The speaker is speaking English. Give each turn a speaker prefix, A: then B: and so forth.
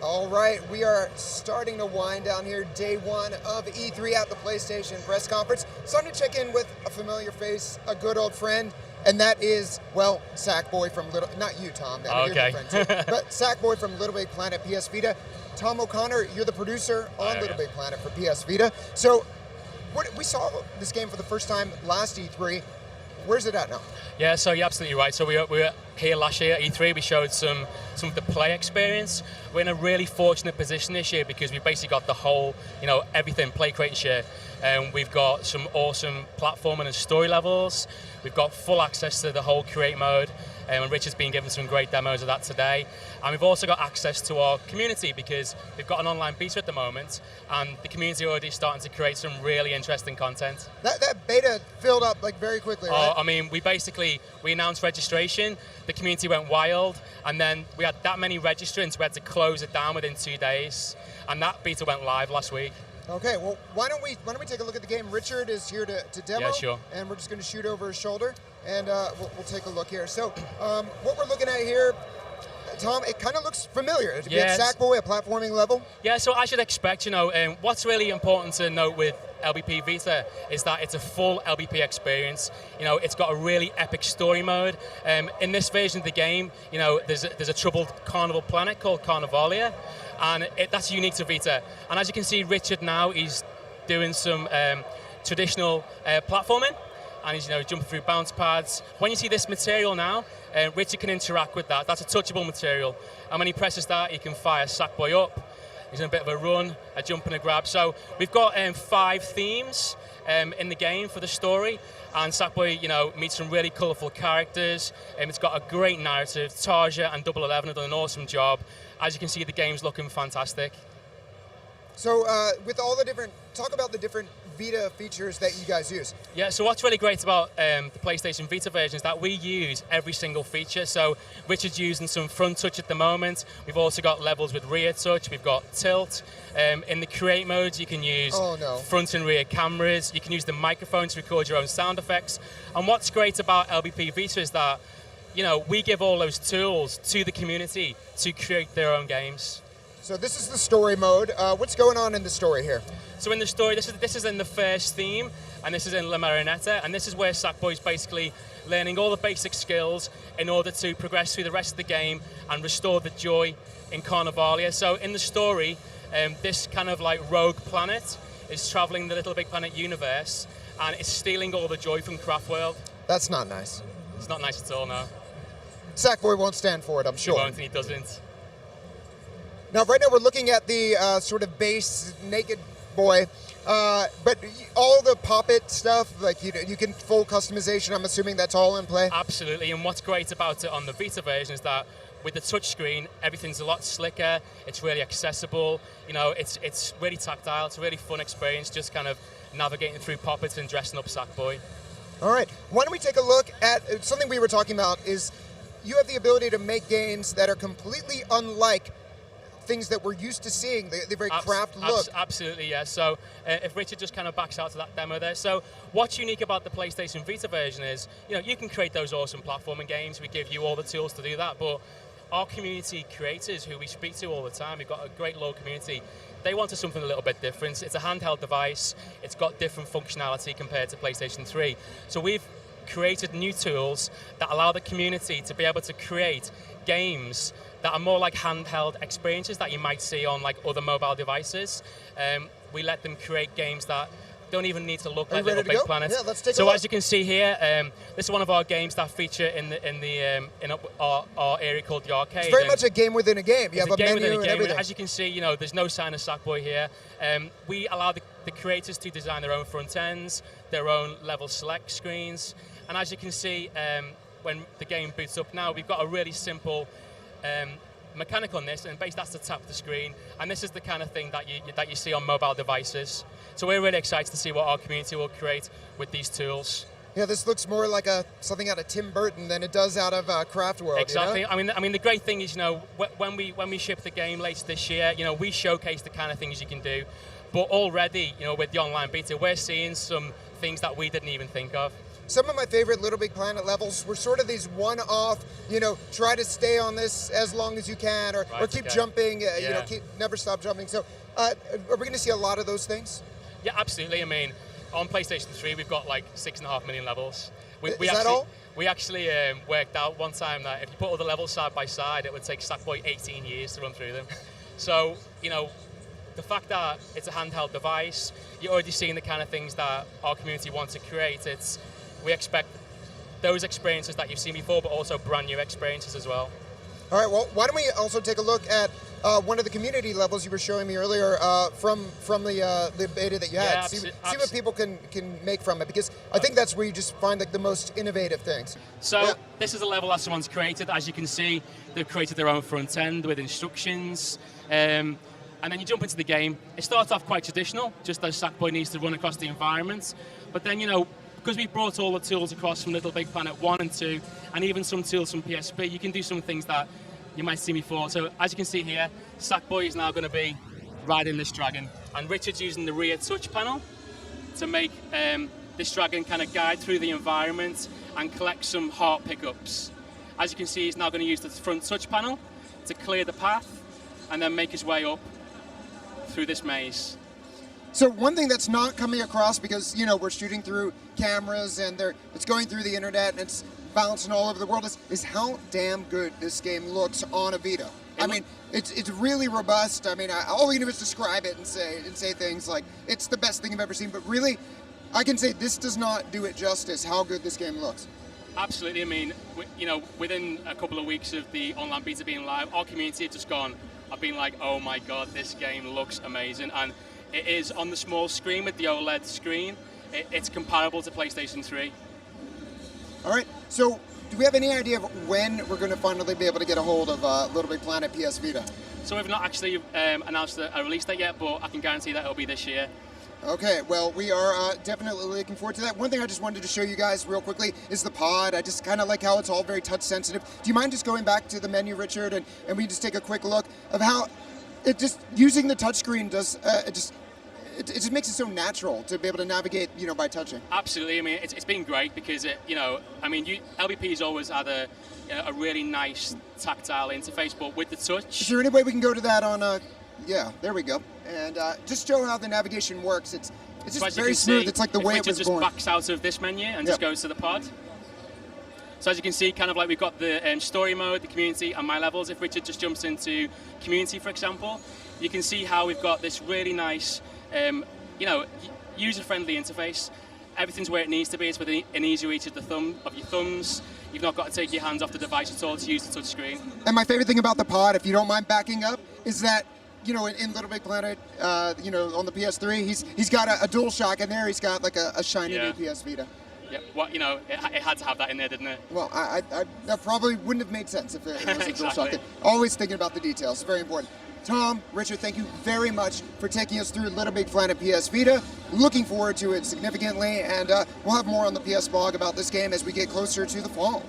A: All right, we are starting to wind down here, day one of E3 at the PlayStation press conference. Starting to check in with a familiar face, a good old friend, and that is, well, Sackboy from not you, Tom, that you're your friend too, but Sackboy from LittleBigPlanet PS Vita. Tom O'Connor, you're the producer on LittleBigPlanet for PS Vita. So, we saw this game for the first time last E3. Where's it at now?
B: Yeah, so you're absolutely right. So we were here last year at E3. We showed some of the play experience. We're in a really fortunate position this year because we've basically got the whole, everything play, create, and share. We've got some awesome platforming and story levels. We've got full access to the whole create mode. And Richard's been given some great demos of that today. And we've also got access to our community because we've got an online beta at the moment, and the community already starting to create some really interesting content.
A: That beta filled up very quickly, right?
B: I mean, we announced registration, the community went wild, and then we had that many registrants, we had to close it down within 2 days, and that beta went live last week.
A: Okay, well, why don't we take a look at the game? Richard is here to demo,
B: yeah, sure.
A: And we're just going to shoot over his shoulder, and we'll take a look here. So, what we're looking at here, Tom, it kind of looks familiar. It's Sackboy, a platforming level.
B: Yeah, so I should expect, what's really important to note with LBP Vita is that it's a full LBP experience. It's got a really epic story mode. In this version of the game, there's a troubled carnival planet called Carnivalia, and that's unique to Vita. And as you can see, Richard now, he's doing some traditional platforming, and he's jumping through bounce pads. When you see this material now, Richard can interact with that. That's a touchable material, and when he presses that, he can fire Sackboy up. He's in a bit of a run, a jump and a grab. So we've got 5 themes in the game for the story, and Sackboy, meets some really colourful characters. It's got a great narrative. Tarja and Double 11 have done an awesome job. As you can see, the game's looking fantastic.
A: So talk about the different Vita features that you guys use.
B: Yeah, so what's really great about the PlayStation Vita version is that we use every single feature. So Richard's using some front touch at the moment. We've also got levels with rear touch. We've got tilt. In the create modes, you can use front and rear cameras. You can use the microphone to record your own sound effects. And what's great about LBP Vita is that, we give all those tools to the community to create their own games.
A: So this is the story mode. What's going on in the story here?
B: So in the story, this is in the first theme, and this is in La Marionetta, and this is where Sackboy's basically learning all the basic skills in order to progress through the rest of the game and restore the joy in Carnivalia. So in the story, this kind of rogue planet is traveling the LittleBigPlanet universe, and it's stealing all the joy from Craftworld.
A: That's not nice.
B: It's not nice at all, no.
A: Sackboy won't stand for it, I'm sure.
B: He won't, and he doesn't.
A: Now, right now we're looking at the sort of base naked boy, but all the pop-it stuff, you can full customization, I'm assuming that's all in play?
B: Absolutely, and what's great about it on the Vita version is that with the touchscreen, everything's a lot slicker, it's really accessible, it's really tactile, it's a really fun experience, just kind of navigating through pop-its and dressing up Sackboy.
A: All right, why don't we take a look at something we were talking about is you have the ability to make games that are completely unlike things that we're used to seeing, the very craft look.
B: Absolutely, yeah. So if Richard just kind of backs out to that demo there. So what's unique about the PlayStation Vita version is, you can create those awesome platforming games. We give you all the tools to do that, but our community creators who we speak to all the time, we've got a great loyal community, they wanted something a little bit different. It's a handheld device. It's got different functionality compared to PlayStation 3. So we've created new tools that allow the community to be able to create games that are more like handheld experiences that you might see on other mobile devices. We let them create games that don't even need to look like LittleBigPlanet.
A: Yeah, let's take a
B: so
A: look.
B: As you can see here, this is one of our games that feature in our area called the arcade.
A: It's very much a game within a game. You have a menu and everything.
B: As you can see, there's no sign of Sackboy here. We allow the creators to design their own front ends, their own level select screens, and as you can see, when the game boots up now, we've got a really simple mechanic on this, and basically that's to tap the screen, and this is the kind of thing that you see on mobile devices. So we're really excited to see what our community will create with these tools.
A: Yeah, this looks more like something out of Tim Burton than it does out of Craftworld.
B: Exactly. I mean, the great thing is, when we ship the game later this year, we showcase the kind of things you can do. But already, with the online beta, we're seeing some things that we didn't even think of.
A: some of my favorite Little Big Planet levels were sort of these one-off, try to stay on this as long as you can, or keep jumping, never stop jumping. So are we going to see a lot of those things?
B: Yeah, absolutely. I mean, on PlayStation 3, we've got like 6.5 million levels.
A: Is that all?
B: We actually worked out one time that if you put all the levels side by side, it would take Sackboy 18 years to run through them. So, the fact that it's a handheld device, you're already seeing the kind of things that our community wants to create. We expect those experiences that you've seen before, but also brand new experiences as well.
A: All right, well, why don't we also take a look at one of the community levels you were showing me earlier from the beta that you had.
B: Yeah,
A: see what people can make from it, because I think that's where you just find like the most innovative things.
B: So this is a level that someone's created. As you can see, they've created their own front end with instructions. And then you jump into the game. It starts off quite traditional, just as Sackboy needs to run across the environment. But then, because we brought all the tools across from LittleBigPlanet 1 and 2, and even some tools from PSP, you can do some things that you might see before. So as you can see here, Sackboy is now going to be riding this dragon, and Richard's using the rear touch panel to make this dragon kind of guide through the environment and collect some heart pickups. As you can see, he's now going to use the front touch panel to clear the path and then make his way up through this maze.
A: So one thing that's not coming across, because we're shooting through cameras and it's going through the internet and it's bouncing all over the world, is how damn good this game looks on a Vita. I mean, it's really robust. I mean, all we can do is describe it and say things like it's the best thing I've ever seen. But really, I can say this does not do it justice how good this game looks.
B: Absolutely. I mean, within a couple of weeks of the online beta being live, our community had just gone. I've been like, oh my god, this game looks amazing, and it is on the small screen with the OLED screen. It's comparable to PlayStation 3.
A: All right, so do we have any idea of when we're going to finally be able to get a hold of LittleBigPlanet PS Vita?
B: So we've not actually announced a release date yet, but I can guarantee that it'll be this year.
A: Okay, well, we are definitely looking forward to that. One thing I just wanted to show you guys real quickly is the pod. I just kind of like how it's all very touch sensitive. Do you mind just going back to the menu, Richard, and we just take a quick look of how it just using the touchscreen does it just makes it so natural to be able to navigate, by touching.
B: Absolutely. I mean, it's been great because LBP has always had a really nice tactile interface, but with the touch.
A: Is there any way we can go to that on? Yeah, there we go. And just show how the navigation works. It's just very smooth. It's like the way it was born.
B: Just backs out of this menu and just goes to the pod. So as you can see, kind of like we've got the story mode, the community, and my levels. If Richard just jumps into community, for example, you can see how we've got this really nice, user-friendly interface. Everything's where it needs to be. It's within an easy reach of your thumbs. You've not got to take your hands off the device at all to use the touch screen.
A: And my favorite thing about the pod, if you don't mind backing up, is that in LittleBigPlanet, on the PS3, he's got a DualShock in there. He's got like a shiny new PS Vita.
B: Yeah, well, it had to have that in there, didn't it?
A: Well, that probably wouldn't have made sense if it was a
B: Exactly.
A: DualShock. Always thinking about the details. Very important. Tom, Richard, thank you very much for taking us through LittleBigPlanet PS Vita. Looking forward to it significantly, and we'll have more on the PS blog about this game as we get closer to the fall.